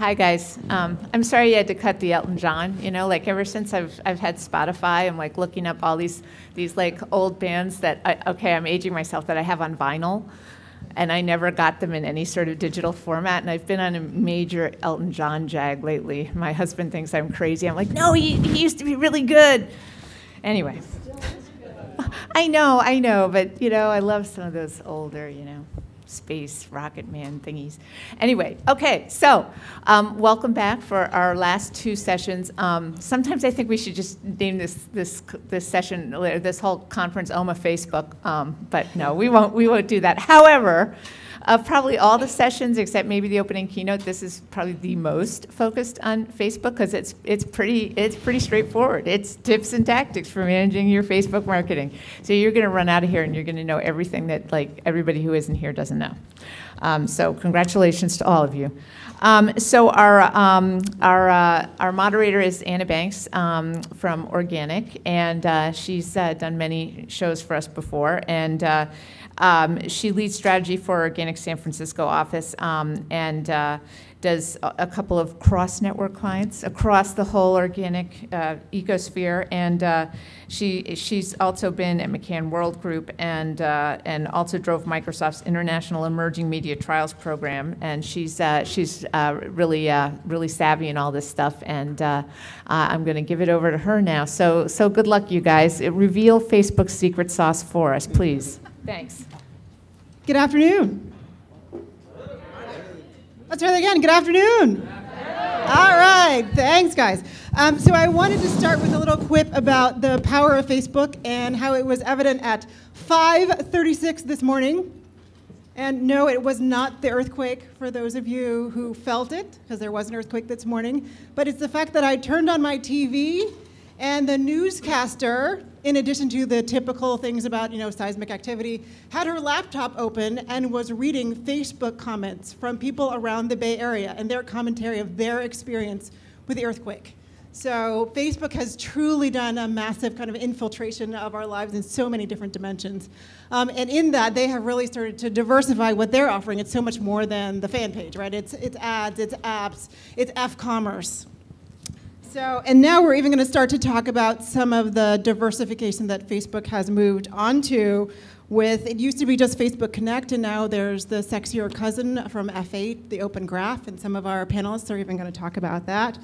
Hi guys. I'm sorry you had to cut the Elton John. You know, like ever since I've had Spotify, I'm like looking up all these like old bands that I'm aging myself, that I have on vinyl, and I never got them in any sort of digital format. And I've been on a major Elton John jag lately. My husband thinks I'm crazy. I'm like, no, he used to be really good. Anyway, I know, but you know, I love some of those older, you know, space rocket man thingies. Anyway, okay, so welcome back for our last two sessions. Sometimes I think we should just name this session, this whole conference, OMMA Facebook, but no, we won't do that. However, of probably all the sessions, except maybe the opening keynote, this is probably the most focused on Facebook because it's pretty straightforward. It's tips and tactics for managing your Facebook marketing. So you're going to run out of here and you're going to know everything that like everybody who isn't here doesn't know. So congratulations to all of you. So our moderator is Anna Banks from Organic, and she's done many shows for us before, and she leads strategy for Organic San Francisco office, and does a couple of cross-network clients across the whole organic ecosphere, and she's also been at McCann World Group, and also drove Microsoft's International Emerging Media Trials program, and she's really savvy in all this stuff, and I'm going to give it over to her now. So good luck, you guys. Reveal Facebook's secret sauce for us, please. Thanks. Good afternoon. Let's try that again. Good afternoon. All right. Thanks, guys. So I wanted to start with a little quip about the power of Facebook and how it was evident at 5:36 this morning. And no, it was not the earthquake, for those of you who felt it, because there was an earthquake this morning. But it's the fact that I turned on my TV and the newscaster, in addition to the typical things about, you know, seismic activity, had her laptop open and was reading Facebook comments from people around the Bay Area and their commentary of their experience with the earthquake. So Facebook has truly done a massive kind of infiltration of our lives in so many different dimensions. And in that, they have really started to diversify what they're offering. It's so much more than the fan page, right? It's ads, it's apps, it's F-commerce. So, and now we're even going to start to talk about some of the diversification that Facebook has moved onto with, it used to be just Facebook Connect, and now there's the sexier cousin from F8, the Open Graph, and some of our panelists are even going to talk about that.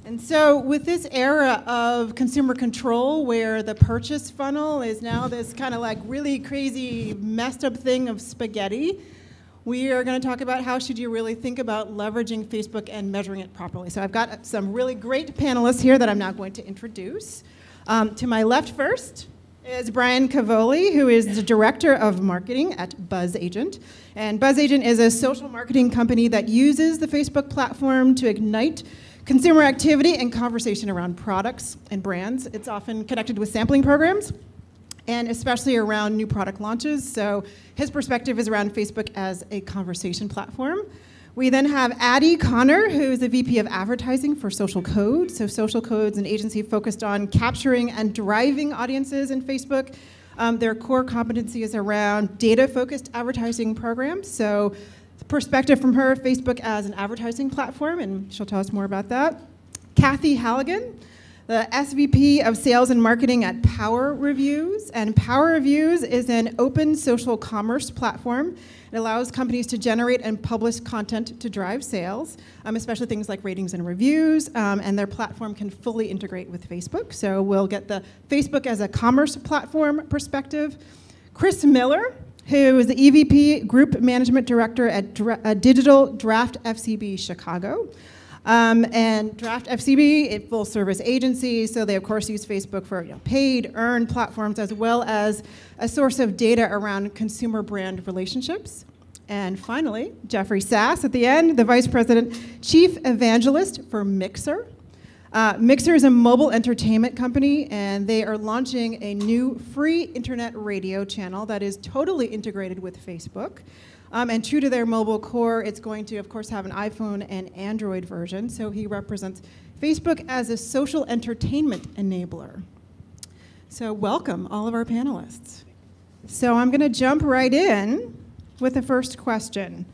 And so with this era of consumer control, where the purchase funnel is now this kind of like really crazy messed up thing of spaghetti, we are going to talk about how should you really think about leveraging Facebook and measuring it properly. So I've got some really great panelists here that I'm now going to introduce. To my left first is Brian Cavoli, who is the Director of Marketing at BuzzAgent. And BuzzAgent is a social marketing company that uses the Facebook platform to ignite consumer activity and conversation around products and brands. It's often connected with sampling programs, and especially around new product launches. So his perspective is around Facebook as a conversation platform. We then have Addie Connor, who is the VP of Advertising for Social Code. So Social Code's an agency focused on capturing and driving audiences in Facebook. Their core competency is around data-focused advertising programs. So the perspective from her, Facebook as an advertising platform, and she'll tell us more about that. Kathy Halligan, the SVP of Sales and Marketing at Power Reviews. And Power Reviews is an open social commerce platform. It allows companies to generate and publish content to drive sales, especially things like ratings and reviews, and their platform can fully integrate with Facebook. So we'll get the Facebook as a commerce platform perspective. Chris Miller, who is the EVP Group Management Director at Digital Draft FCB Chicago. And Draft FCB, a full-service agency, so they of course use Facebook for paid, earned platforms, as well as a source of data around consumer brand relationships. And finally, Jeffrey Sass at the end, the Vice President, Chief Evangelist for Mixer. Mixer is a mobile entertainment company, and they are launching a new free internet radio channel that is totally integrated with Facebook. And true to their mobile core, it's going to, of course, have an iPhone and Android version. So he represents Facebook as a social entertainment enabler. So welcome, all of our panelists. So I'm going to jump right in with the first question.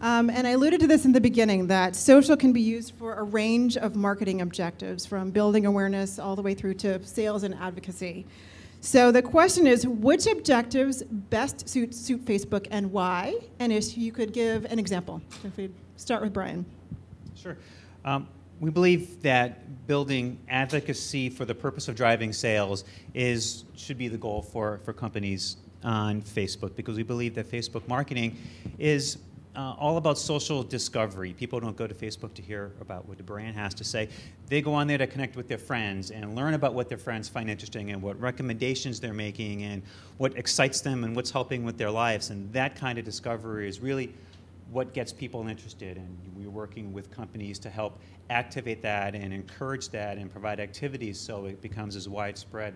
And I alluded to this in the beginning, that social can be used for a range of marketing objectives, from building awareness all the way through to sales and advocacy. So the question is, which objectives best suit Facebook and why? And if you could give an example. If we start with Brian. Sure. We believe that building advocacy for the purpose of driving sales should be the goal for companies on Facebook, because we believe that Facebook marketing is all about social discovery. People don't go to Facebook to hear about what the brand has to say. They go on there to connect with their friends and learn about what their friends find interesting and what recommendations they're making and what excites them and what's helping with their lives. And that kind of discovery is really what gets people interested. And we're working with companies to help activate that and encourage that and provide activities so it becomes as widespread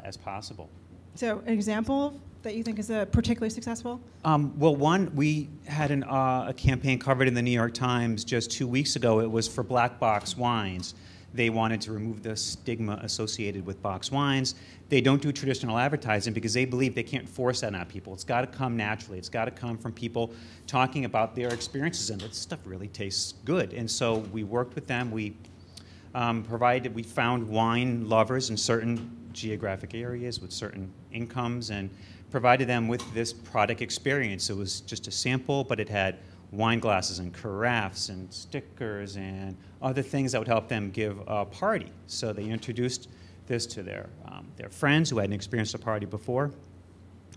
as possible. So an example that you think is particularly successful? Well, one, we had a campaign covered in the New York Times just 2 weeks ago. It was for black box wines. They wanted to remove the stigma associated with box wines. They don't do traditional advertising because they believe they can't force that on people. It's got to come naturally. It's got to come from people talking about their experiences, and that stuff really tastes good. And so we worked with them. We found wine lovers in certain geographic areas with certain incomes and provided them with this product experience. It was just a sample, but it had wine glasses and carafes and stickers and other things that would help them give a party. So they introduced this to their friends who hadn't experienced a party before.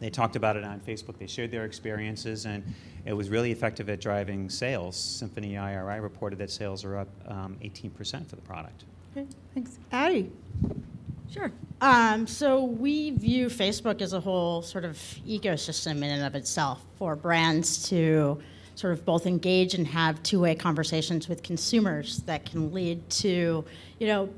They talked about it on Facebook. They shared their experiences, and it was really effective at driving sales. Symphony IRI reported that sales are up 18% for the product. Okay, thanks. Addie. Sure. So we view Facebook as a whole sort of ecosystem in and of itself for brands to sort of both engage and have two-way conversations with consumers that can lead to,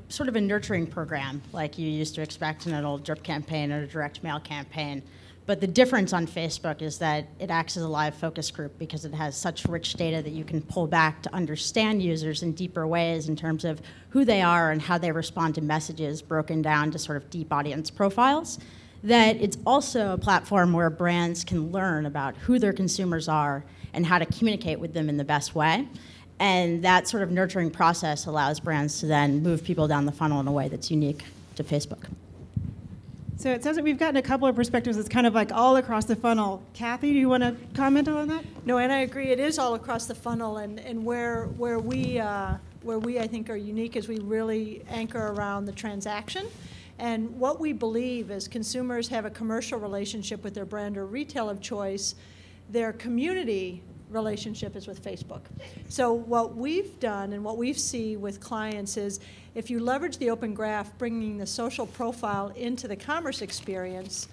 sort of a nurturing program like you used to expect in an old drip campaign or a direct mail campaign. But the difference on Facebook is that it acts as a live focus group because it has such rich data that you can pull back to understand users in deeper ways in terms of who they are and how they respond to messages broken down to sort of deep audience profiles. That it's also a platform where brands can learn about who their consumers are and how to communicate with them in the best way. And that sort of nurturing process allows brands to then move people down the funnel in a way that's unique to Facebook. So it sounds like we've gotten a couple of perspectives. It's kind of like all across the funnel. Kathy, do you want to comment on that? No, and I agree. It is all across the funnel, and where we I think are unique is we really anchor around the transaction. And what we believe is consumers have a commercial relationship with their brand or retail of choice. Their community relationship is with Facebook. So what we've done and what we see with clients is if you leverage the open graph, bringing the social profile into the commerce experience,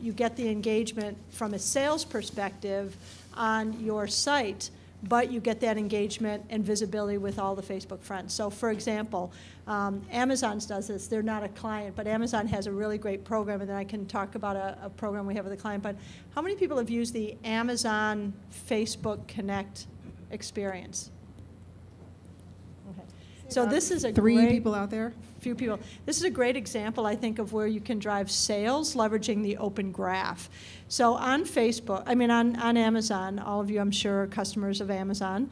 you get the engagement from a sales perspective on your site, but you get that engagement and visibility with all the Facebook friends. So for example, Amazon does this. They're not a client, but Amazon has a really great program, and then I can talk about a program we have with a client. But how many people have used the Amazon Facebook Connect experience? Okay. So this is a Three people out there? Few people. This is a great example, I think, of where you can drive sales leveraging the open graph. So on Facebook, on Amazon, all of you, I'm sure, are customers of Amazon.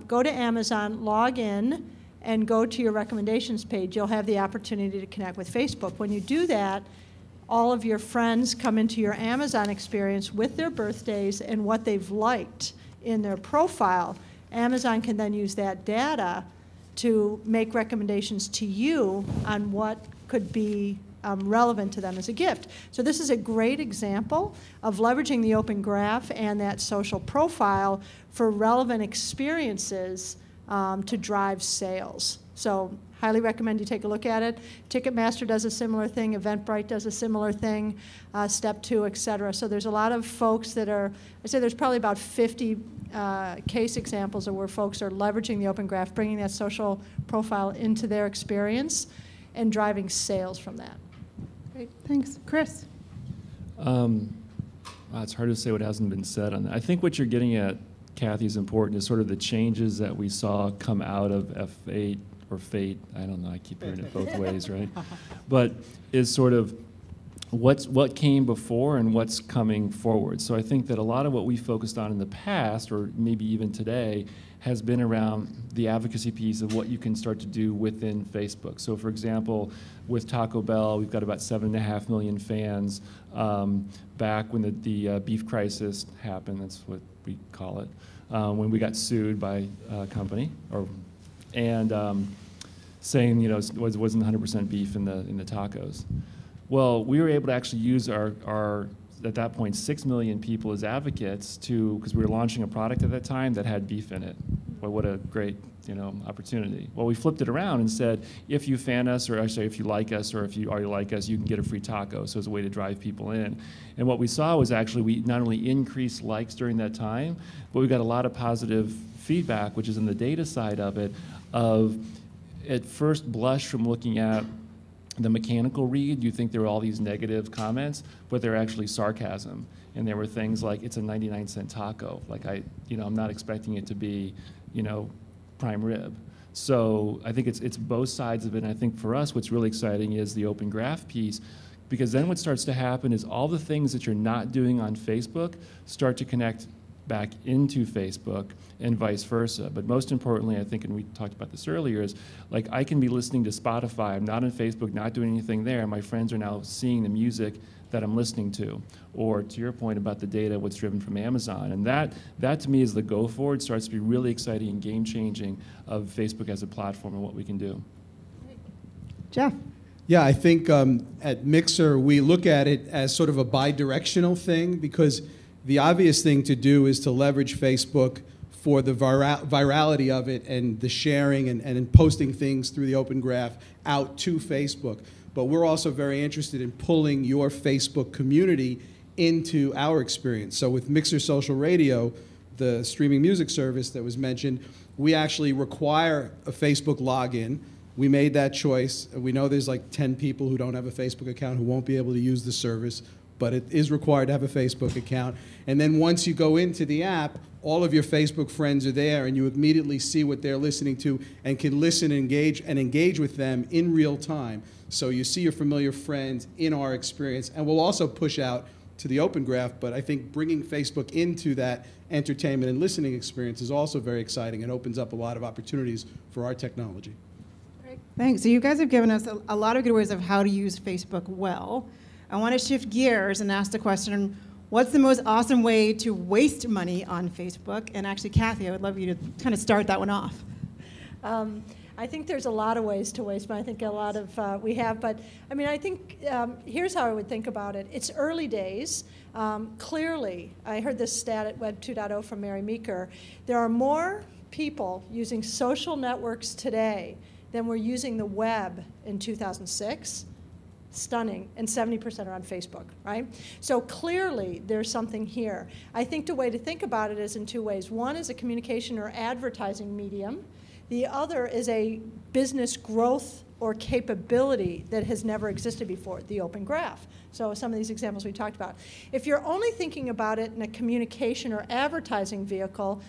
Go to Amazon, log in, and go to your recommendations page. You'll have the opportunity to connect with Facebook. When you do that, all of your friends come into your Amazon experience with their birthdays and what they've liked in their profile. Amazon can then use that data to make recommendations to you on what could be relevant to them as a gift. So this is a great example of leveraging the open graph and that social profile for relevant experiences to drive sales. So highly recommend you take a look at it. Ticketmaster does a similar thing. Eventbrite does a similar thing. Step 2, et cetera. So there's a lot of folks that are, I'd say there's probably about 50 case examples of where folks are leveraging the open graph, bringing that social profile into their experience and driving sales from that. Great, thanks. Chris? It's hard to say what hasn't been said on that. I think what you're getting at, Kathy, is important, is sort of the changes that we saw come out of F8 or Fate. I don't know, I keep hearing it both ways, right? But is sort of what came before and what's coming forward. So I think that a lot of what we focused on in the past, or maybe even today, has been around the advocacy piece of what you can start to do within Facebook. So for example, with Taco Bell, we've got about 7.5 million fans. Back when the beef crisis happened, that's what we call it, when we got sued by a company, saying it wasn't 100% beef in the tacos. Well, we were able to actually use our at that point 6 million people as advocates because we were launching a product at that time that had beef in it. Well, what a great opportunity. Well, we flipped it around and said, if you fan us, or actually if you like us, or if you already like us, you can get a free taco. So it's a way to drive people in. And what we saw was actually we not only increased likes during that time, but we got a lot of positive feedback, which is in the data side of it, of at first blush from looking at the mechanical read, you think there were all these negative comments, but they're actually sarcasm. And there were things like, it's a 99-cent taco. Like I'm not expecting it to be, prime rib. So I think it's both sides of it. And I think for us, what's really exciting is the open graph piece, because then what starts to happen is all the things that you're not doing on Facebook start to connect back into Facebook and vice versa. But most importantly, I think, and we talked about this earlier, is like I can be listening to Spotify, I'm not on Facebook, not doing anything there, my friends are now seeing the music that I'm listening to. Or to your point about the data, what's driven from Amazon. And that to me is the go forward, starts to be really exciting and game changing of Facebook as a platform and what we can do. Jeff. Yeah, I think at Mixer, we look at it as sort of a bi-directional thing, because the obvious thing to do is to leverage Facebook for the virality of it and the sharing and posting things through the open graph out to Facebook. But we're also very interested in pulling your Facebook community into our experience. So with Mixer Social Radio, the streaming music service that was mentioned, we actually require a Facebook login. We made that choice. We know there's like 10 people who don't have a Facebook account who won't be able to use the service, but it is required to have a Facebook account. And then once you go into the app, all of your Facebook friends are there, and you immediately see what they're listening to and can listen and engage with them in real time. So you see your familiar friends in our experience, and we'll also push out to the open graph, but I think bringing Facebook into that entertainment and listening experience is also very exciting and opens up a lot of opportunities for our technology. Great. Thanks. So you guys have given us a lot of good ways of how to use Facebook well. I want to shift gears and ask the question, what's the most awesome way to waste money on Facebook? And actually, Kathy, I would love you to kind of start that one off. I think there's a lot of ways to waste money. I think a lot of we have, but I mean, I think here's how I would think about it. It's early days. Clearly, I heard this stat at Web 2.0 from Mary Meeker. There are more people using social networks today than were using the web in 2006. Stunning, and 70% are on Facebook, right? So clearly there's something here. I think the way to think about it is in two ways. One is a communication or advertising medium. The other is a business growth or capability that has never existed before, the open graph. So some of these examples we talked about. If you're only thinking about it in a communication or advertising vehicle,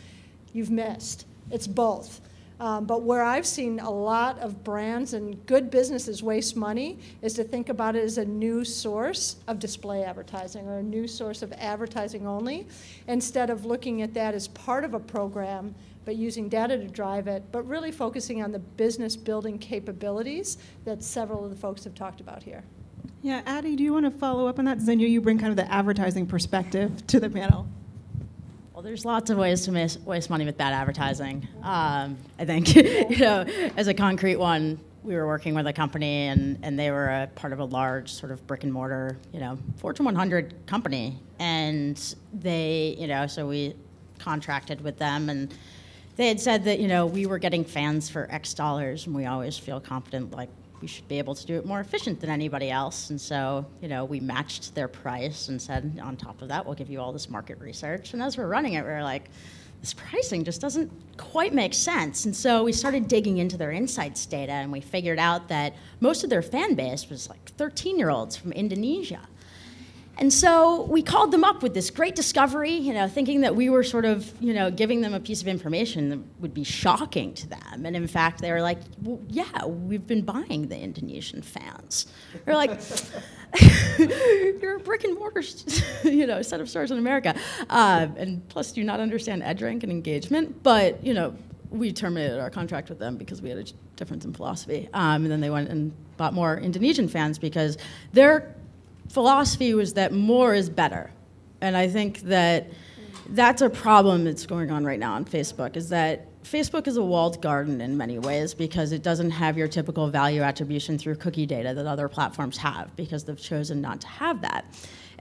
you've missed. It's both. But where I've seen a lot of brands and good businesses waste money is to think about it as a new source of display advertising or a new source of advertising only, instead of looking at that as part of a program, but using data to drive it, but really focusing on the business building capabilities that several of the folks have talked about here. Yeah, Addie, do you want to follow up on that? Because I know you bring kind of the advertising perspective to the panel. Well, there's lots of ways to waste money with bad advertising. I think, as a concrete one, we were working with a company, and they were a part of a large sort of brick and mortar, Fortune 100 company, and they, so we contracted with them, and they had said that, we were getting fans for X dollars, and we always feel confident, like, we should be able to do it more efficient than anybody else. And so, we matched their price and said, on top of that, we'll give you all this market research. And as we're running it, we were like, this pricing just doesn't quite make sense. And so we started digging into their insights data, and we figured out that most of their fan base was like 13-year-olds from Indonesia. And so we called them up with this great discovery, thinking that we were sort of, giving them a piece of information that would be shocking to them. And in fact, they were like, well, yeah, we've been buying the Indonesian fans. They're like, you're a brick and mortar, set of stores in America. And plus, do you not understand EdRank and engagement? But, we terminated our contract with them because we had a difference in philosophy. And then they went and bought more Indonesian fans because their philosophy was that more is better. And I think that that's a problem that's going on right now on Facebook, is that Facebook is a walled garden in many ways because it doesn't have your typical value attribution through cookie data that other platforms have, because they've chosen not to have that.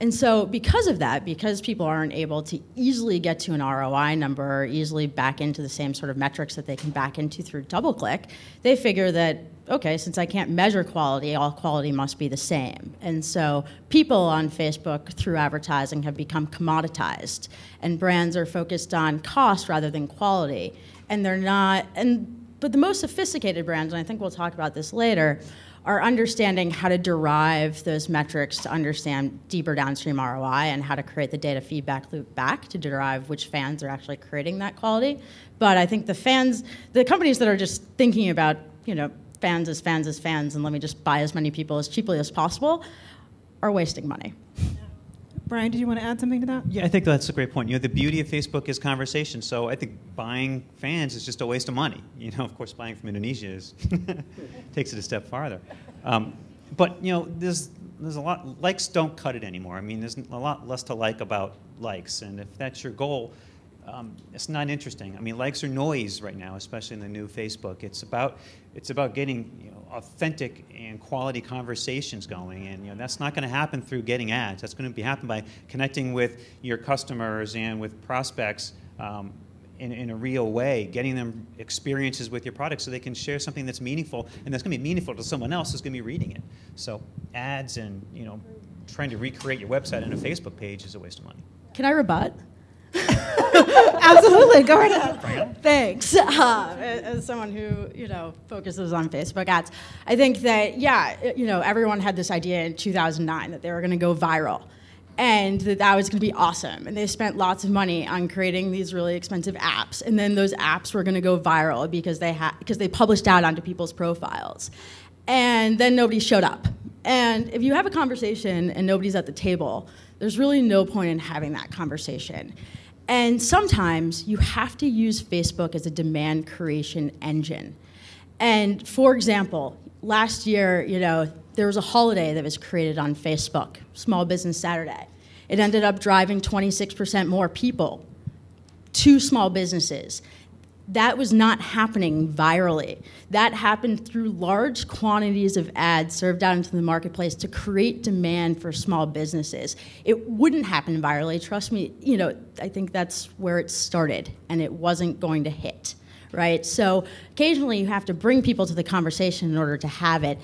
And so because of that, because people aren't able to easily get to an ROI number or easily back into the same sort of metrics that they can back into through DoubleClick, they figure that, okay, since I can't measure quality, all quality must be the same. And so people on Facebook through advertising have become commoditized, and brands are focused on cost rather than quality. And they're not, but the most sophisticated brands, and I think we'll talk about this later, are understanding how to derive those metrics to understand deeper downstream ROI and how to create the data feedback loop back to derive which fans are actually creating that quality. But I think the companies that are just thinking about, fans as fans as fans, and let me just buy as many people as cheaply as possible, are wasting money. Brian, did you want to add something to that? Yeah, I think that's a great point. The beauty of Facebook is conversation. So I think buying fans is just a waste of money. Of course, buying from Indonesia takes it a step farther. But there's a lot. Likes don't cut it anymore. I mean, there's a lot less to like about likes, and if that's your goal, it's not interesting. I mean, likes are noise right now, especially in the new Facebook. It's about getting authentic and quality conversations going, and that's not going to happen through getting ads. That's going to happen by connecting with your customers and with prospects in a real way, getting them experiences with your product so they can share something that's meaningful, and that's going to be meaningful to someone else who's going to be reading it. So ads and trying to recreate your website on a Facebook page is a waste of money. Can I rebut? Absolutely, go right ahead. Thanks. As someone who focuses on Facebook ads, I think that everyone had this idea in 2009 that they were going to go viral, and that was going to be awesome. And they spent lots of money on creating these really expensive apps, and then those apps were going to go viral because they published out onto people's profiles, and then nobody showed up. And if you have a conversation and nobody's at the table, there's really no point in having that conversation. And sometimes you have to use Facebook as a demand creation engine. And for example, last year, there was a holiday that was created on Facebook, Small Business Saturday. It ended up driving 26% more people to small businesses. That was not happening virally. That happened through large quantities of ads served out into the marketplace to create demand for small businesses. It wouldn't happen virally, trust me. I think that's where it started, and it wasn't going to hit, right? So occasionally you have to bring people to the conversation in order to have it.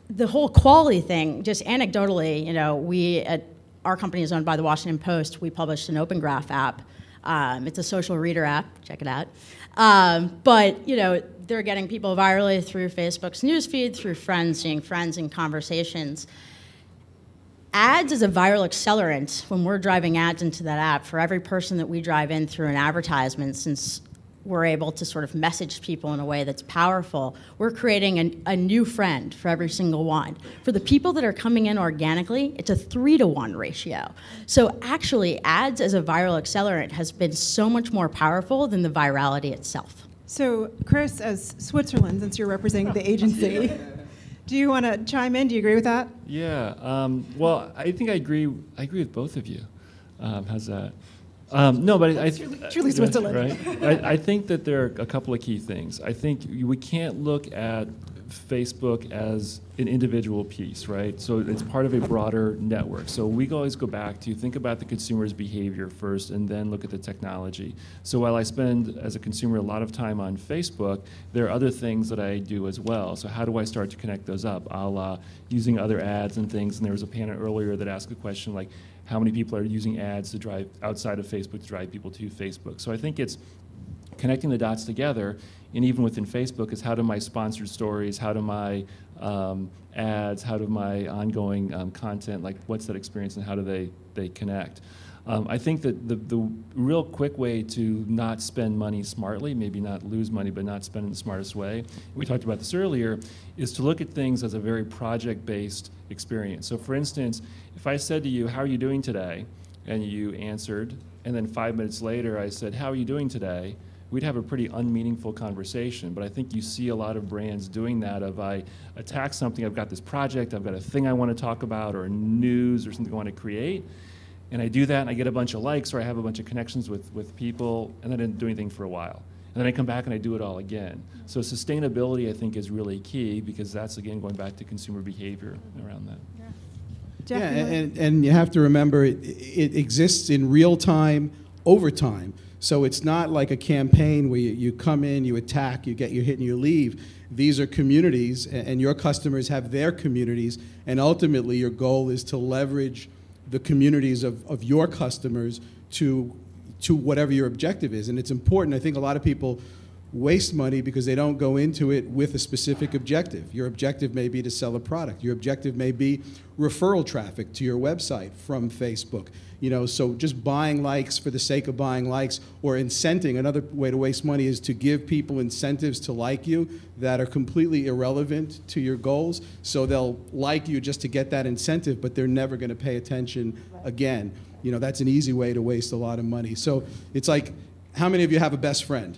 The whole quality thing, just anecdotally, our company is owned by the Washington Post. We published an Open Graph app. It's a social reader app, check it out. But they're getting people virally through Facebook's newsfeed, through friends, seeing friends in conversations. Ads is a viral accelerant when we're driving ads into that app. For every person that we drive in through an advertisement, since we're able to sort of message people in a way that's powerful, we're creating a new friend for every single one. For the people that are coming in organically, it's a 3-to-1 ratio. So actually, ads as a viral accelerant has been so much more powerful than the virality itself. So Chris, as Switzerland, since you're representing the agency, do you want to chime in? Do you agree with that? Yeah. Well, I think I agree with both of you. How's that? No, but I truly Switzerland. Right? I think that there are a couple of key things. I think we can't look at Facebook as an individual piece, right? So it's part of a broader network. So we always go back to think about the consumer's behavior first and then look at the technology. So while I spend, as a consumer, a lot of time on Facebook, there are other things that I do as well. So how do I start to connect those up? Using other ads and things. And there was a panel earlier that asked a question like, how many people are using ads to drive outside of Facebook to drive people to Facebook? So I think it's connecting the dots together, and even within Facebook, is how do my sponsored stories, how do my ads, how do my ongoing content, like what's that experience and how do they connect? I think that the real quick way to not spend money smartly, maybe not lose money, but not spend in the smartest way, we talked about this earlier, is to look at things as a very project-based experience. So for instance, if I said to you, how are you doing today? And you answered, and then 5 minutes later I said, how are you doing today? We'd have a pretty unmeaningful conversation. But I think you see a lot of brands doing that of I attack something, I've got this project, I've got a thing I want to talk about, or news or something I want to create, and I do that and I get a bunch of likes or I have a bunch of connections with people, and then I didn't do anything for a while. And then I come back and I do it all again. So sustainability, I think, is really key, because that's, again, going back to consumer behavior around that. Jeff, Yeah, and you have to remember it exists in real time, over time. So it's not like a campaign where you come in, you attack, you get your hit and you leave. These are communities, and your customers have their communities, and ultimately your goal is to leverage the communities of your customers to whatever your objective is. And it's important. I think a lot of people waste money because they don't go into it with a specific objective. Your objective may be to sell a product. Your objective may be referral traffic to your website from Facebook. You know, so just buying likes for the sake of buying likes, or incenting. Another way to waste money is to give people incentives to like you that are completely irrelevant to your goals. So they'll like you just to get that incentive, but they're never going to pay attention again. You know, that's an easy way to waste a lot of money. So it's like, how many of you have a best friend?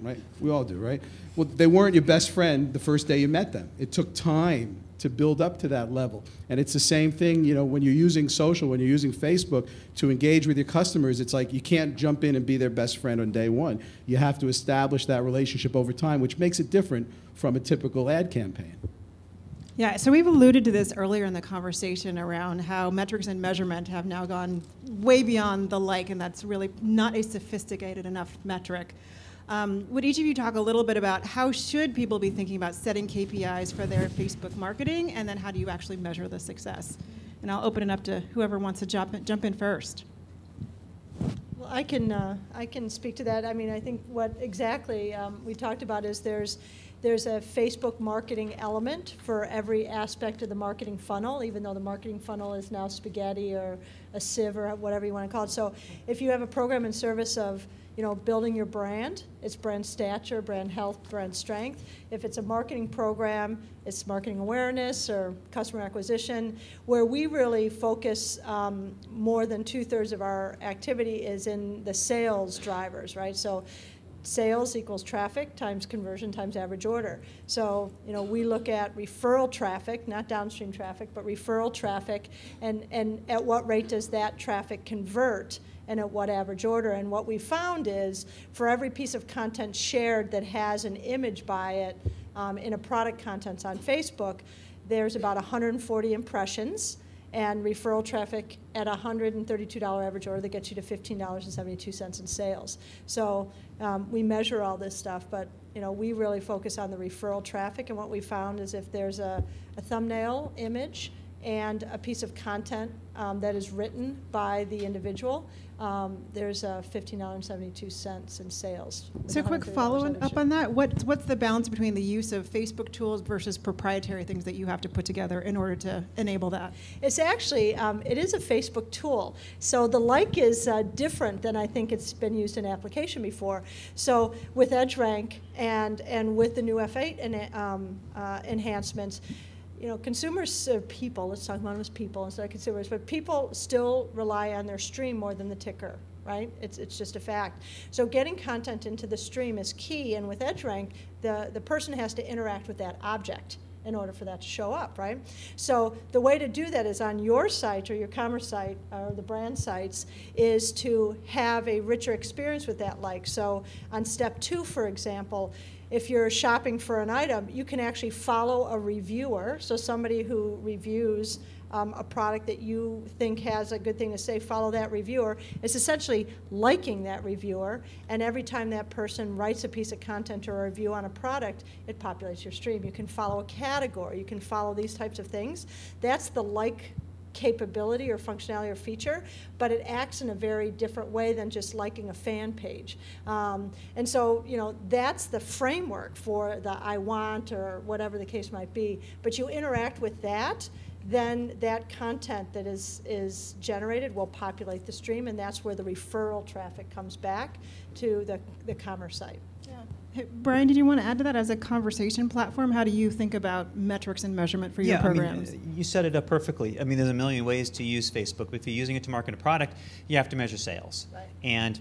Right? We all do, right? Well, they weren't your best friend the first day you met them. It took time to build up to that level. And it's the same thing, you know, when you're using social, when you're using Facebook to engage with your customers, it's like you can't jump in and be their best friend on day one. You have to establish that relationship over time, which makes it different from a typical ad campaign. Yeah, so we've alluded to this earlier in the conversation around how metrics and measurement have now gone way beyond the like, and that's really not a sophisticated enough metric. Would each of you talk a little bit about how should people be thinking about setting KPIs for their Facebook marketing, and then how do you actually measure the success? And I'll open it up to whoever wants to jump in first. Well, I can speak to that. I mean, I think what exactly we talked about is there's a Facebook marketing element for every aspect of the marketing funnel, even though the marketing funnel is now spaghetti or a sieve or whatever you want to call it. So if you have a program and service of, you know, building your brand, it's brand stature, brand health, brand strength. If it's a marketing program, it's marketing awareness or customer acquisition. Where we really focus more than 2/3 of our activity is in the sales drivers, right? So sales equals traffic times conversion times average order. So, you know, we look at referral traffic, not downstream traffic, but referral traffic, and at what rate does that traffic convert, and at what average order. And what we found is for every piece of content shared that has an image by it in a product contents on Facebook, there's about 140 impressions, and referral traffic at $132 average order that gets you to $15.72 in sales. So we measure all this stuff, but you know, we really focus on the referral traffic, and what we found is if there's a thumbnail image and a piece of content that is written by the individual, there's $15.72 in sales. So quick follow-up on that. What's the balance between the use of Facebook tools versus proprietary things that you have to put together in order to enable that? It's actually, it is a Facebook tool. So the like is different than I think it's been used in application before. So with EdgeRank and with the new F8 enhancements, you know, consumers are people, let's talk about them as people instead of consumers, but people still rely on their stream more than the ticker, right? It's just a fact. So getting content into the stream is key, and with EdgeRank, the person has to interact with that object in order for that to show up, right? So the way to do that is on your site or your commerce site or the brand sites is to have a richer experience with that like. So on step 2, for example, if you're shopping for an item, you can actually follow a reviewer, so somebody who reviews a product that you think has a good thing to say, follow that reviewer. It's essentially liking that reviewer, and every time that person writes a piece of content or a review on a product, it populates your stream. You can follow a category, you can follow these types of things. That's the like capability or functionality or feature, but it acts in a very different way than just liking a fan page. And so, you know, that's the framework for the I want or whatever the case might be. But you interact with that, then that content that is generated will populate the stream, and that's where the referral traffic comes back to the commerce site. Hey, Brian, did you want to add to that as a conversation platform? How do you think about metrics and measurement for your programs? I mean, you set it up perfectly. I mean, there's a million ways to use Facebook. If you're using it to market a product, you have to measure sales. Right. And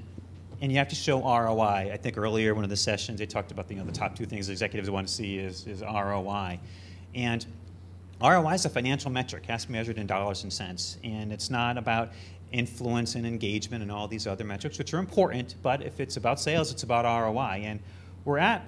you have to show ROI. I think earlier, one of the sessions, they talked about the top 2 things executives want to see is ROI. And ROI is a financial metric, has to be measured in dollars and cents. And it's not about influence and engagement and all these other metrics, which are important, but if it's about sales, it's about ROI. And we're at,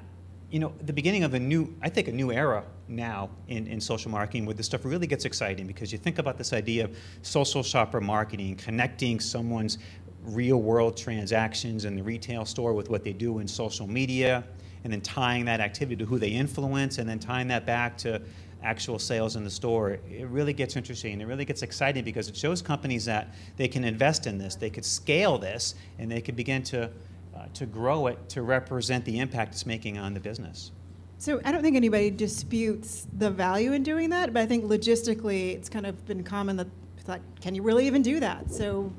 you know, the beginning of a new era now in social marketing where this stuff really gets exciting, because you think about this idea of social shopper marketing, connecting someone's real world transactions in the retail store with what they do in social media, and then tying that activity to who they influence, and then tying that back to actual sales in the store. It really gets interesting. It really gets exciting because it shows companies that they can invest in this, they could scale this, and they could begin to grow it to represent the impact it's making on the business. So I don't think anybody disputes the value in doing that, but I think logistically it's kind of been common that it's like, can you really even do that? So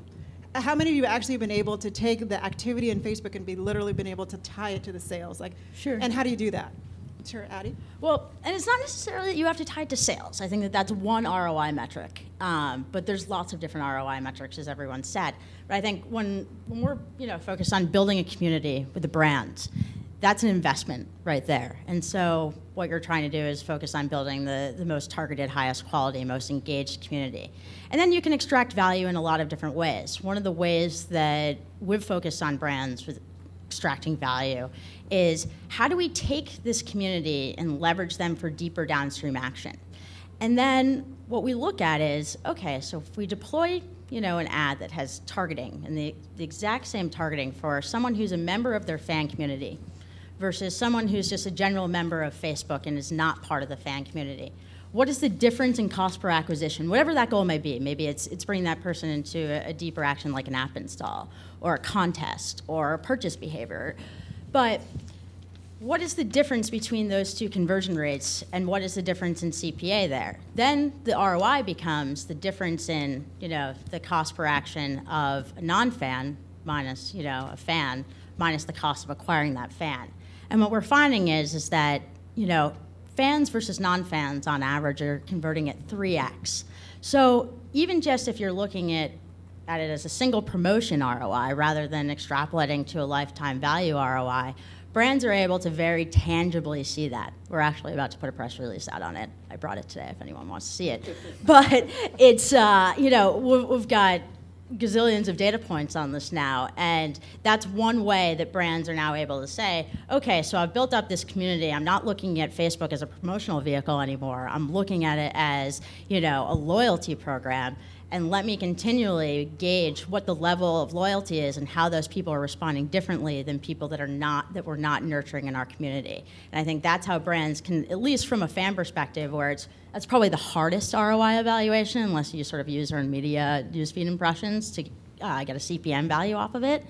how many of you actually have been able to take the activity in Facebook and literally been able to tie it to the sales? Like, sure. And how do you do that? Sure, Addie? Well, and it's not necessarily that you have to tie it to sales. I think that that's one ROI metric, but there's lots of different ROI metrics, as everyone said. But I think when we're focused on building a community with the brands, that's an investment right there. And so what you're trying to do is focus on building the most targeted, highest quality, most engaged community. And then you can extract value in a lot of different ways. One of the ways that we've focused on brands with extracting value is how do we take this community and leverage them for deeper downstream action? And then what we look at is, okay, so if we deploy an ad that has targeting and the exact same targeting for someone who's a member of their fan community versus someone who's just a general member of Facebook and is not part of the fan community, what is the difference in cost per acquisition, whatever that goal may be? Maybe it's bringing that person into a deeper action like an app install or a contest or a purchase behavior. But what is the difference between those two conversion rates, and what is the difference in CPA there? Then the ROI becomes the difference in the cost per action of a non-fan minus a fan minus the cost of acquiring that fan. And what we're finding is that fans versus non-fans on average are converting at 3x. So even just if you're looking at it as a single promotion ROI rather than extrapolating to a lifetime value ROI, brands are able to very tangibly see that. We're actually about to put a press release out on it. I brought it today if anyone wants to see it. But it's, we've got gazillions of data points on this now, and that's one way that brands are now able to say, okay, so I've built up this community. I'm not looking at Facebook as a promotional vehicle anymore. I'm looking at it as a loyalty program, and let me continually gauge what the level of loyalty is and how those people are responding differently than people that we're not nurturing in our community. And I think that's how brands can, at least from a fan perspective, where that's probably the hardest ROI evaluation, unless you sort of use earned media newsfeed impressions to get a CPM value off of it,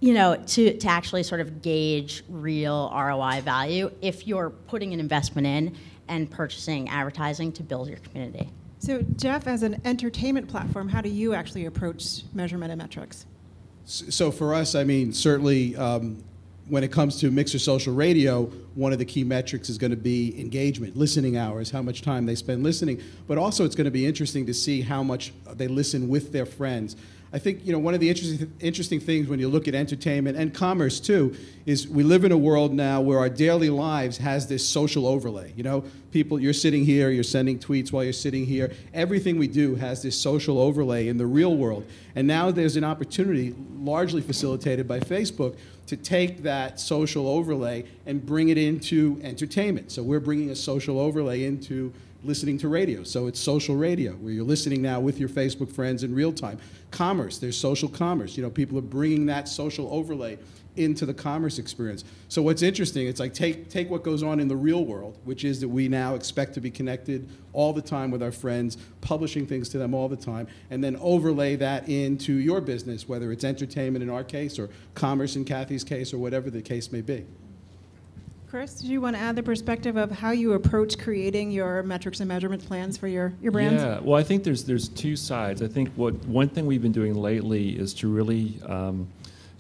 to actually sort of gauge real ROI value if you're putting an investment in and purchasing advertising to build your community. So Jeff, as an entertainment platform, how do you actually approach measurement and metrics? So for us, I mean, certainly when it comes to Mixer Social Radio, one of the key metrics is going to be engagement, listening hours, how much time they spend listening. But also it's going to be interesting to see how much they listen with their friends. I think one of the interesting things when you look at entertainment and commerce too is we live in a world now where our daily lives has this social overlay. People, you're sitting here, you're sending tweets while you're sitting here. Everything we do has this social overlay in the real world. And now there's an opportunity, largely facilitated by Facebook, to take that social overlay and bring it into entertainment. So we're bringing a social overlay into listening to radio. So it's social radio, where you're listening now with your Facebook friends in real time. Commerce, there's social commerce. You know, people are bringing that social overlay into the commerce experience. So what's interesting, it's like take what goes on in the real world, which is that we now expect to be connected all the time with our friends, publishing things to them all the time, and then overlay that into your business, whether it's entertainment in our case or commerce in Kathy's case or whatever the case may be. Chris, did you want to add the perspective of how you approach creating your metrics and measurement plans for your brands? Yeah, well, I think there's two sides. I think one thing we've been doing lately is to really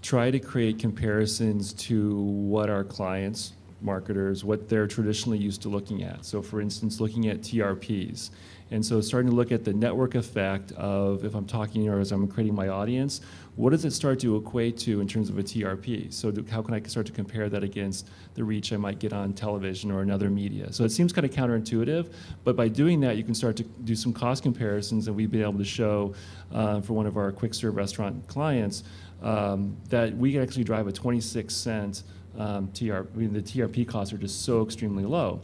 try to create comparisons to what our clients, marketers, what they're traditionally used to looking at. So for instance, looking at TRPs. And so starting to look at the network effect of, if I'm talking or as I'm creating my audience, what does it start to equate to in terms of a TRP? So how can I start to compare that against the reach I might get on television or another media? So it seems kind of counterintuitive, but by doing that, you can start to do some cost comparisons, and we've been able to show for one of our quick serve restaurant clients that we can actually drive a 26-cent TRP. I mean, the TRP costs are just so extremely low.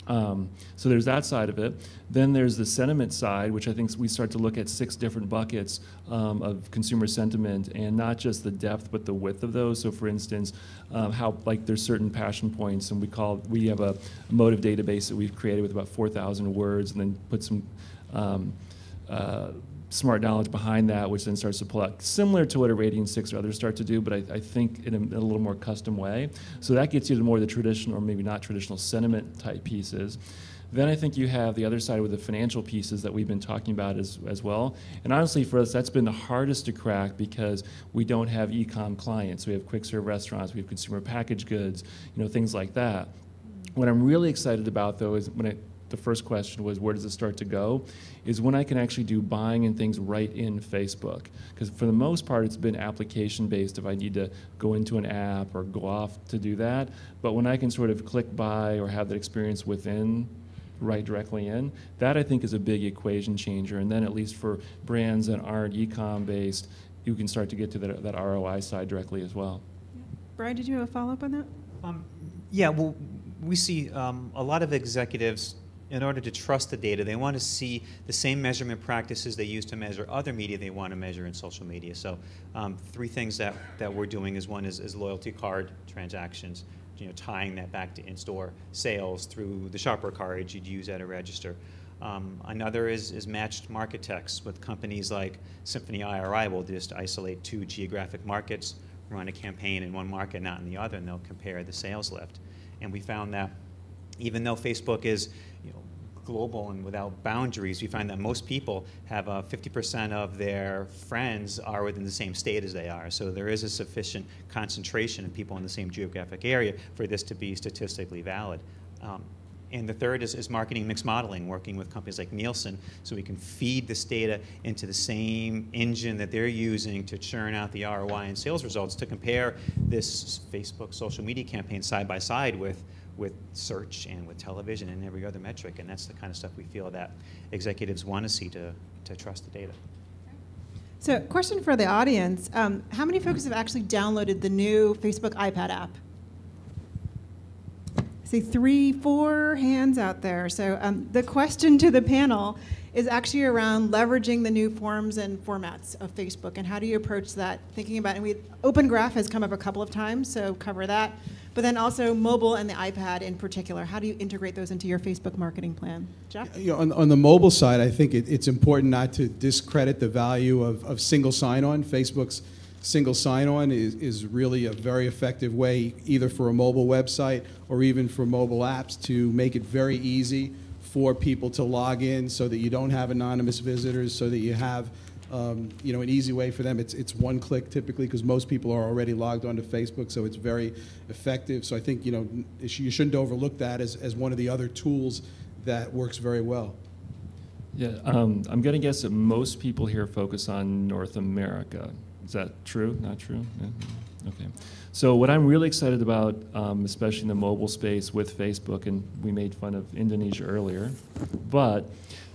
So there's that side of it. Then there's the sentiment side, which I think we start to look at 6 different buckets of consumer sentiment, and not just the depth, but the width of those. So for instance, how like there's certain passion points, and we have a motive database that we've created with about 4,000 words, and then put some smart knowledge behind that, which then starts to pull out, similar to what a Radiant 6 or others start to do, but I think in a little more custom way. So that gets you to more of the traditional, or maybe not traditional, sentiment type pieces. Then I think you have the other side with the financial pieces that we've been talking about as well. And honestly, for us, that's been the hardest to crack because we don't have e-com clients. We have quick serve restaurants, we have consumer packaged goods, things like that. What I'm really excited about, though, is the first question was, where does it start to go? Is when I can actually do buying and things right in Facebook. Because for the most part, it's been application-based if I need to go into an app or go off to do that. But when I can sort of click buy or have that experience within, right directly in, that I think is a big equation changer. And then at least for brands that aren't e-com based, you can start to get to that ROI side directly as well. Brian, did you have a follow-up on that? Yeah, well, we see a lot of executives, in order to trust the data, they want to see the same measurement practices they use to measure other media they want to measure in social media. So 3 things that we're doing is one is loyalty card transactions, tying that back to in-store sales through the shopper card you'd use at a register. Another is matched market text with companies like Symphony IRI will just isolate 2 geographic markets, run a campaign in one market, not in the other, and they'll compare the sales lift. And we found that even though Facebook is global and without boundaries, we find that most people have 50% of their friends are within the same state as they are. So there is a sufficient concentration of people in the same geographic area for this to be statistically valid. And the third is marketing mix modeling, working with companies like Nielsen, so we can feed this data into the same engine that they're using to churn out the ROI and sales results, to compare this Facebook social media campaign side by side with search and with television and every other metric. And that's the kind of stuff we feel that executives want to see to trust the data. So question for the audience, how many folks have actually downloaded the new Facebook iPad app? I see 3, 4 hands out there. So the question to the panel is actually around leveraging the new forms and formats of Facebook, and how do you approach that, thinking about, and Open Graph has come up a couple of times, so cover that. But then also mobile and the iPad in particular. How do you integrate those into your Facebook marketing plan? Jeff? On the mobile side, I think it's important not to discredit the value of single sign-on. Facebook's single sign-on is really a very effective way, either for a mobile website or even for mobile apps, to make it very easy for people to log in so that you don't have anonymous visitors, so that you have an easy way for them. It's one click typically, because most people are already logged onto Facebook, so it's very effective. So I think you shouldn't overlook that as one of the other tools that works very well. Yeah, I'm going to guess that most people here focus on North America. Is that true? Not true? Yeah. Okay. So what I'm really excited about, especially in the mobile space with Facebook, and we made fun of Indonesia earlier, but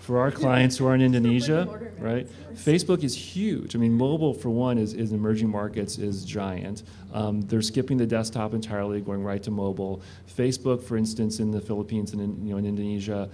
For our clients who are in Indonesia, right? Facebook is huge. I mean, mobile, for one, is in emerging markets is giant. They're skipping the desktop entirely, going right to mobile. Facebook, for instance, in the Philippines and in Indonesia,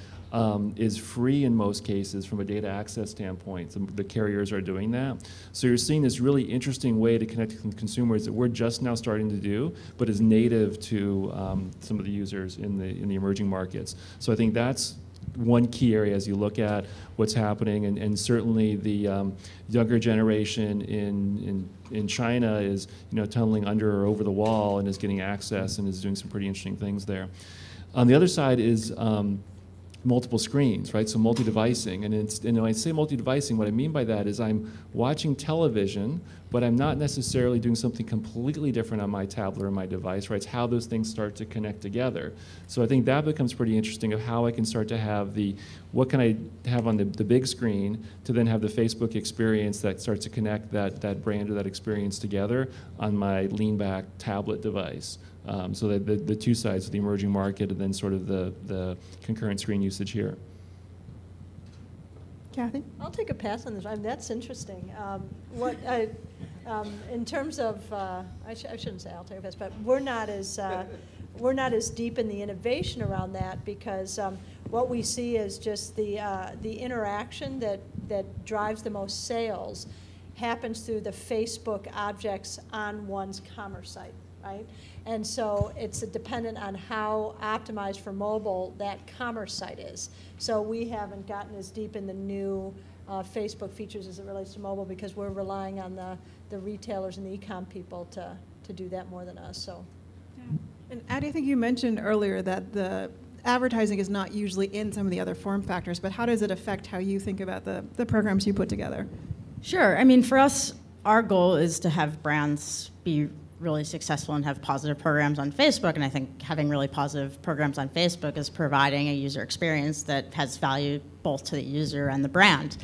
is free in most cases from a data access standpoint. The carriers are doing that. So you're seeing this really interesting way to connect with consumers that we're just now starting to do, but is native to some of the users in the emerging markets. So I think that's one key area as you look at what's happening, and certainly the younger generation in China is tunneling under or over the wall and is getting access and is doing some pretty interesting things there. On the other side is multiple screens, right? So multi-devicing, and when I say multi-devicing, what I mean by that is I'm watching television, but I'm not necessarily doing something completely different on my tablet or my device, right? It's how those things start to connect together. So I think that becomes pretty interesting of how I can start to have what can I have on the big screen to then have the Facebook experience that starts to connect that brand or that experience together on my lean-back tablet device. So that the two sides of the emerging market and then sort of the concurrent screen usage here. Kathy? I'll take a pass on this. That's interesting. In terms of, I shouldn't say I'll take a pass, but we're not as deep in the innovation around that because what we see is just the interaction that drives the most sales happens through the Facebook objects on one's commerce site, right? And so it's dependent on how optimized for mobile that commerce site is. So we haven't gotten as deep in the new Facebook features as it relates to mobile because we're relying on the retailers and the e-com people to do that more than us. So. Yeah. And Addie, I think you mentioned earlier that the advertising is not usually in some of the other form factors, but how does it affect how you think about the programs you put together? Sure. I mean, for us, our goal is to have brands be really successful and have positive programs on Facebook, and I think having really positive programs on Facebook is providing a user experience that has value both to the user and the brand.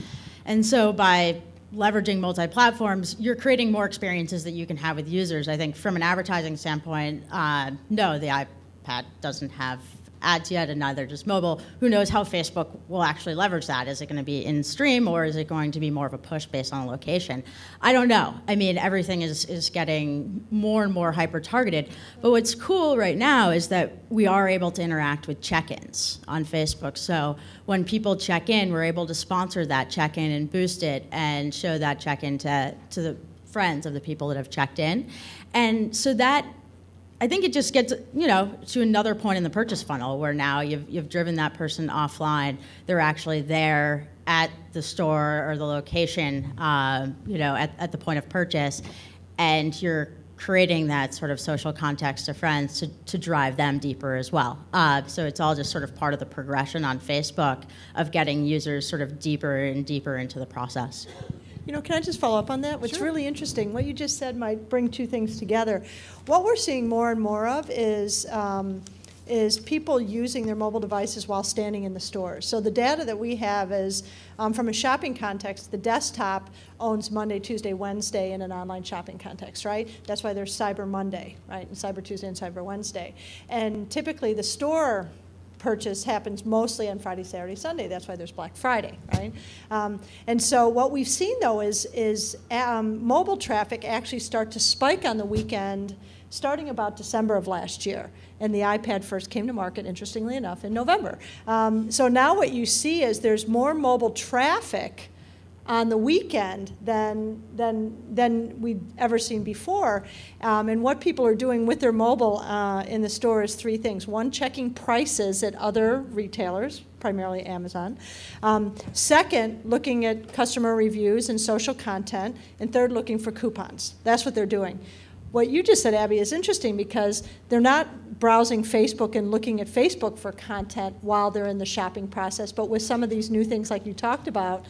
And so by leveraging multi-platforms, you're creating more experiences that you can have with users. I think from an advertising standpoint, no, the iPad doesn't have ads yet, and neither does mobile. Who knows how Facebook will actually leverage that? Is it going to be in stream, or is it going to be more of a push based on location? I don't know. I mean, everything is getting more and more hyper-targeted. But what's cool right now is that we are able to interact with check-ins on Facebook. So when people check in, we're able to sponsor that check-in and boost it and show that check-in to the friends of the people that have checked in. And so that, I think it just gets, to another point in the purchase funnel where now you've driven that person offline. They're actually there at the store or the location, at the point of purchase, and you're creating that sort of social context to friends to drive them deeper as well. So it's all just sort of part of the progression on Facebook of getting users sort of deeper and deeper into the process. Can I just follow up on that? What's really interesting, what you just said might bring two things together. What we're seeing more and more of is people using their mobile devices while standing in the stores. So the data that we have is, from a shopping context, the desktop owns Monday, Tuesday, Wednesday in an online shopping context, right? That's why there's Cyber Monday, right? And Cyber Tuesday and Cyber Wednesday. And typically the store purchase happens mostly on Friday, Saturday, Sunday. That's why there's Black Friday, right? And so what we've seen, though, is mobile traffic actually start to spike on the weekend starting about December of last year. And the iPad first came to market, interestingly enough, in November. So now what you see is there's more mobile traffic on the weekend than we'd ever seen before. And what people are doing with their mobile in the store is three things. One, checking prices at other retailers, primarily Amazon. Second, looking at customer reviews and social content. And third, looking for coupons. That's what they're doing. What you just said, Abby, is interesting because they're not browsing Facebook and looking at Facebook for content while they're in the shopping process, but with some of these new things like you talked about,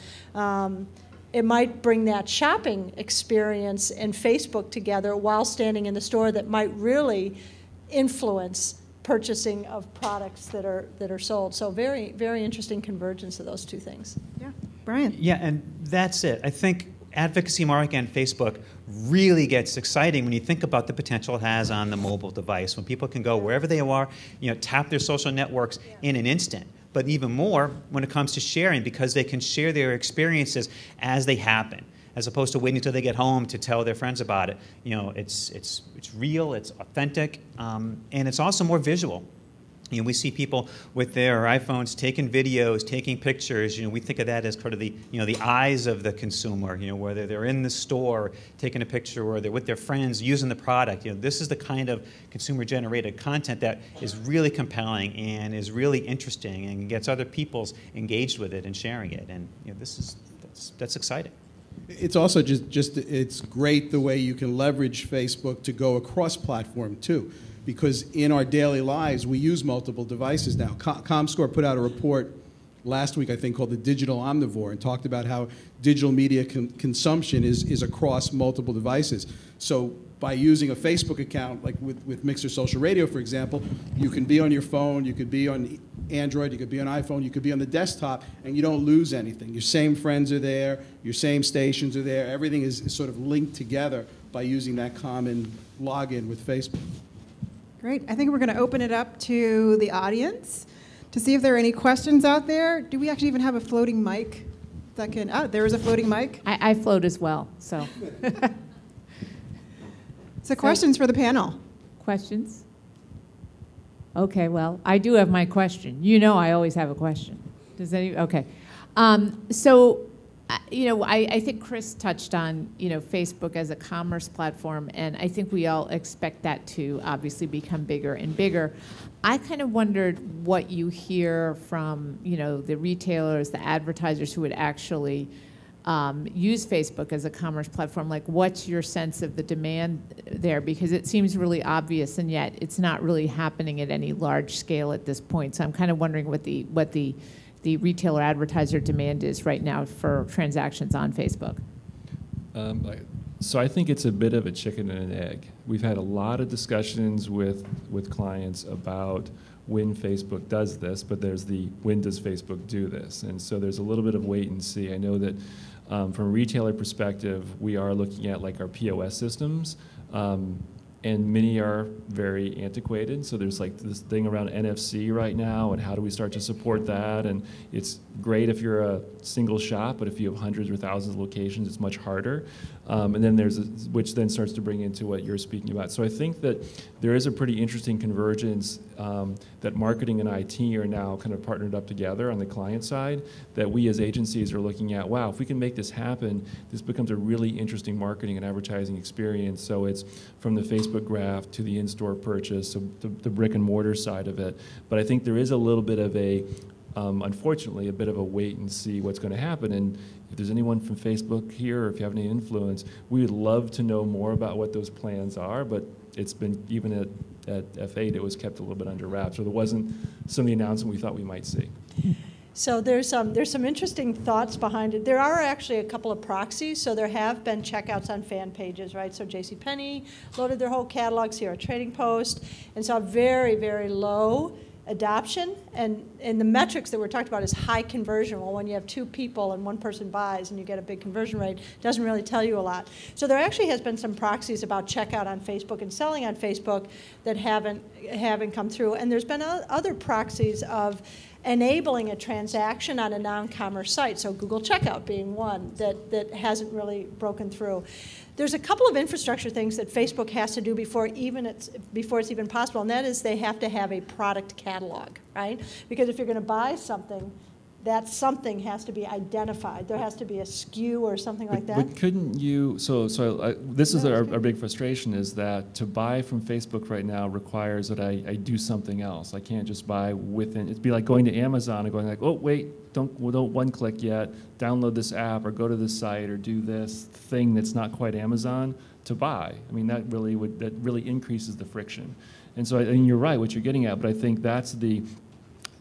it might bring that shopping experience and Facebook together while standing in the store that might really influence purchasing of products that are sold. So very, very interesting convergence of those two things. Yeah, Brian. Yeah, and that's it. I think advocacy market on Facebook really gets exciting when you think about the potential it has on the mobile device, when people can go wherever they are, tap their social networks in an instant. But even more when it comes to sharing, because they can share their experiences as they happen, as opposed to waiting until they get home to tell their friends about it. It's real, it's authentic, and it's also more visual. We see people with their iPhones taking videos, taking pictures. We think of that as kind of the eyes of the consumer. Whether they're in the store taking a picture or they're with their friends using the product. This is the kind of consumer-generated content that is really compelling and is really interesting and gets other people engaged with it and sharing it. And that's exciting. It's also it's great the way you can leverage Facebook to go across platform too. Because in our daily lives, we use multiple devices now. ComScore put out a report last week, I think, called The Digital Omnivore, and talked about how digital media consumption is across multiple devices. So by using a Facebook account, like with Mixer Social Radio, for example, you can be on your phone, you could be on Android, you could be on iPhone, you could be on the desktop, and you don't lose anything. Your same friends are there, your same stations are there, everything is sort of linked together by using that common login with Facebook. Great. I think we're going to open it up to the audience to see if there are any questions out there. Do we actually even have a floating mic that can... Oh, there is a floating mic. I float as well, so. So questions for the panel. Questions? Okay, well, I do have my question. I always have a question. Does any? Okay. I think Chris touched on, Facebook as a commerce platform, and I think we all expect that to obviously become bigger and bigger. I kind of wondered what you hear from, the retailers, the advertisers who would actually use Facebook as a commerce platform. Like, what's your sense of the demand there? Because it seems really obvious, and yet it's not really happening at any large scale at this point. So I'm kind of wondering what the retailer advertiser demand is right now for transactions on Facebook. So I think it's a bit of a chicken and an egg. We've had a lot of discussions with clients about when Facebook does this, but there's the when does Facebook do this? And so there's a little bit of wait and see. I know that from a retailer perspective, we are looking at like our POS systems. And many are very antiquated. So there's like this thing around NFC right now, and how do we start to support that? And it's great if you're a single shop, but if you have hundreds or thousands of locations, it's much harder. And then which then starts to bring into what you're speaking about. So I think that there is a pretty interesting convergence that marketing and IT are now kind of partnered up together on the client side, that we as agencies are looking at, wow, if we can make this happen, this becomes a really interesting marketing and advertising experience. So it's from the Facebook graph to the in-store purchase, so the brick and mortar side of it. But I think there is a little bit of a, unfortunately, a bit of a wait and see what's going to happen. And if there's anyone from Facebook here, or if you have any influence, we would love to know more about what those plans are, but it's been, even at F8, it was kept a little bit under wraps, or there wasn't some of the announcement we thought we might see. So there's some interesting thoughts behind it. There are actually a couple of proxies. So there have been checkouts on fan pages, right? So JCPenney loaded their whole catalogs here at Trading Post, and saw very, very low adoption. And the metrics that we're talking about is high conversion. Well, when you have two people and one person buys and you get a big conversion rate, it doesn't really tell you a lot. So there actually has been some proxies about checkout on Facebook and selling on Facebook that haven't come through. And there's been other proxies of enabling a transaction on a non-commerce site, so Google Checkout being one that hasn't really broken through. There's a couple of infrastructure things that Facebook has to do before it's even possible, and that is they have to have a product catalog, right? Because if you're going to buy something, that something has to be identified. There has to be a SKU or something like that. But couldn't you, this is our big frustration, is that to buy from Facebook right now requires that I do something else. I can't just buy within, it'd be like going to Amazon and going like, oh wait, don't one click yet, download this app or go to this site or do this thing that's not quite Amazon to buy. I mean, that really increases the friction. And so, and you're right, what you're getting at, but I think that's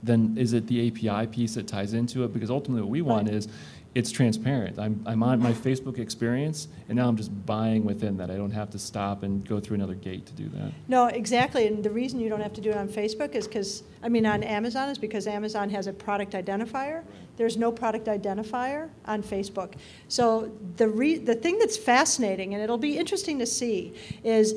then is it the API piece that ties into it? Because ultimately what we want is it's transparent. I'm on my Facebook experience, and now I'm just buying within that. I don't have to stop and go through another gate to do that. No, exactly. And the reason you don't have to do it on Facebook is because, on Amazon is because Amazon has a product identifier. There's no product identifier on Facebook. So the thing that's fascinating, and it'll be interesting to see, is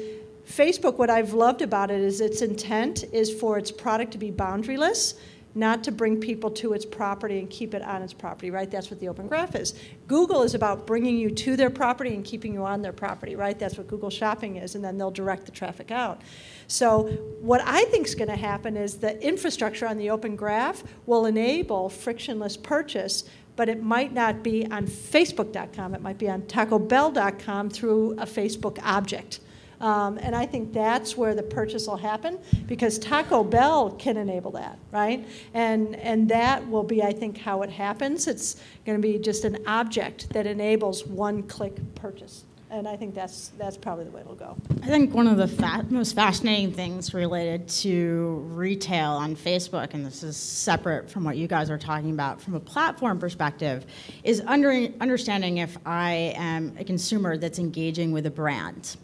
Facebook, what I've loved about it is its intent is for its product to be boundaryless, not to bring people to its property and keep it on its property, right? That's what the Open Graph is. Google is about bringing you to their property and keeping you on their property, right? That's what Google Shopping is, and then they'll direct the traffic out. So what I think is going to happen is the infrastructure on the Open Graph will enable frictionless purchase, but it might not be on Facebook.com. It might be on TacoBell.com through a Facebook object. And I think that's where the purchase will happen, because Taco Bell can enable that, right? And that will be, I think, how it happens. It's going to be just an object that enables one-click purchase. And I think that's probably the way it'll go. I think one of the most fascinating things related to retail on Facebook, and this is separate from what you guys are talking about from a platform perspective, is understanding if I am a consumer that's engaging with a brand.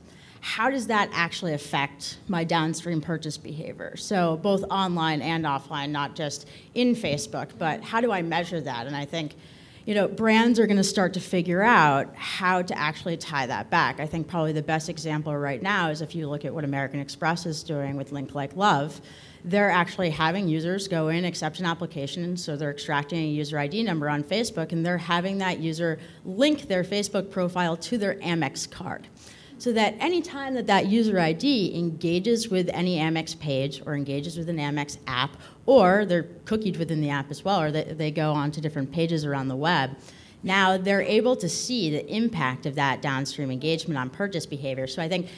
How does that actually affect my downstream purchase behavior? So both online and offline, not just in Facebook, but how do I measure that? And I think, brands are going to start to figure out how to actually tie that back. I think probably the best example right now is if you look at what American Express is doing with Link Like Love. They're actually having users go in, accept an application, so they're extracting a user ID number on Facebook, and they're having that user link their Facebook profile to their Amex card. So that any time that user ID engages with any Amex page or engages with an Amex app, or they're cookied within the app as well, or they go on to different pages around the web, now they're able to see the impact of that downstream engagement on purchase behavior. So I think,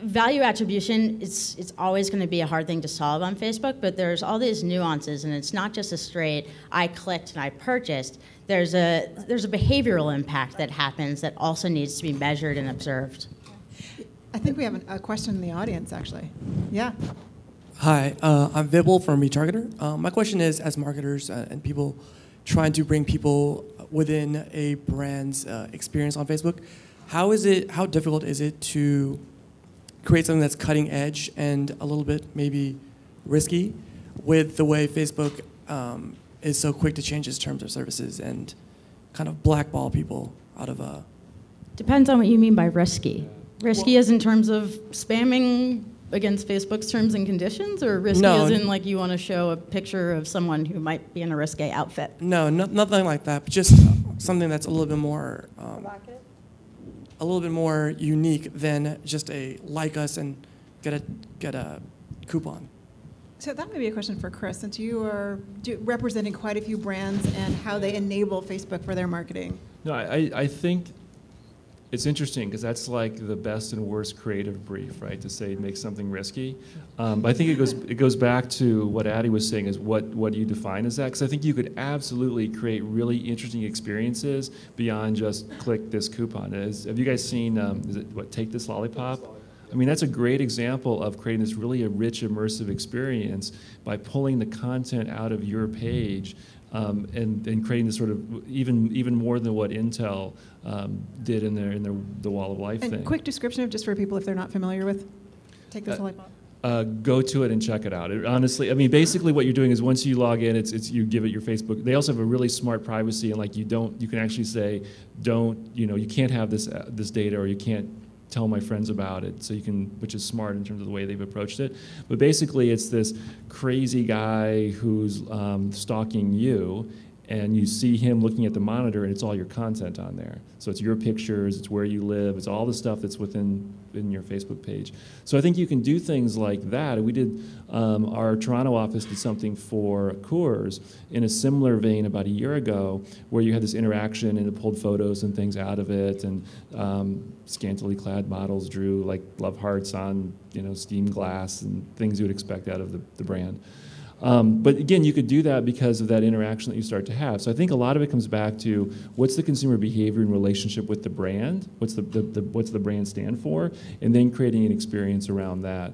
value attribution, it's always going to be a hard thing to solve on Facebook, but there's all these nuances, and it's not just a straight, I clicked and I purchased. There's a behavioral impact that happens that also needs to be measured and observed. I think we have a question in the audience, actually. Yeah. Hi, I'm Vibble from Retargeter. My question is, as marketers and people trying to bring people within a brand's experience on Facebook, how difficult is it to create something that's cutting edge and a little bit maybe risky with the way Facebook is so quick to change its terms of services and kind of blackball people out of a... Depends on what you mean by risky. Risky as in terms of spamming against Facebook's terms and conditions, or risky as in like you want to show a picture of someone who might be in a risque outfit? No, nothing like that, but just something that's a little bit more... a little bit more unique than just a like us and get a coupon. So that may be a question for Chris, since you are representing quite a few brands and how they enable Facebook for their marketing. No, I think it's interesting because that's like the best and worst creative brief, right? To say make something risky. But I think it goes back to what Addie was saying, is what do you define as that? Because I think you could absolutely create really interesting experiences beyond just click this coupon. Have you guys seen, Take This Lollipop? I mean, that's a great example of creating this really a rich, immersive experience by pulling the content out of your page and creating this sort of even more than what Intel did in the Wall of Life thing. And quick description of, just for people if they're not familiar with Take This Lollipop. Go to it and check it out. Honestly, I mean, basically what you're doing is once you log in, you give it your Facebook. They also have a really smart privacy, and like you can actually say, you can't have this data, or you can't tell my friends about it, so you can, which is smart in terms of the way they've approached it. But basically, it's this crazy guy who's stalking you, and you see him looking at the monitor, and it's all your content on there. So it's your pictures, it's where you live, it's all the stuff that's in your Facebook page. So I think you can do things like that. We did, our Toronto office did something for Coors in a similar vein about a year ago, where you had this interaction and it pulled photos and things out of it, and scantily clad models drew like love hearts on steamed glass and things you would expect out of the brand. But again, you could do that because of that interaction that you start to have. So I think a lot of it comes back to what's the consumer behavior in relationship with the brand, what's the brand stand for, and then creating an experience around that.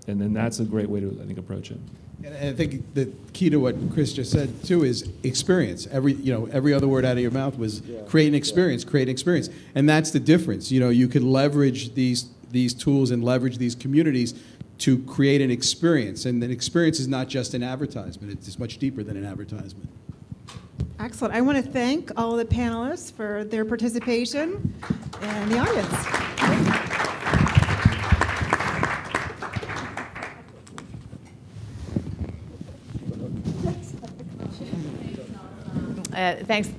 And then that's a great way to, I think, approach it. And I think the key to what Chris just said too is experience. Every other word out of your mouth was create an experience, create an experience, and that's the difference. You can leverage these tools and leverage these communities to create an experience, and an experience is not just an advertisement; it's much deeper than an advertisement. Excellent. I want to thank all of the panelists for their participation and the audience. Thanks.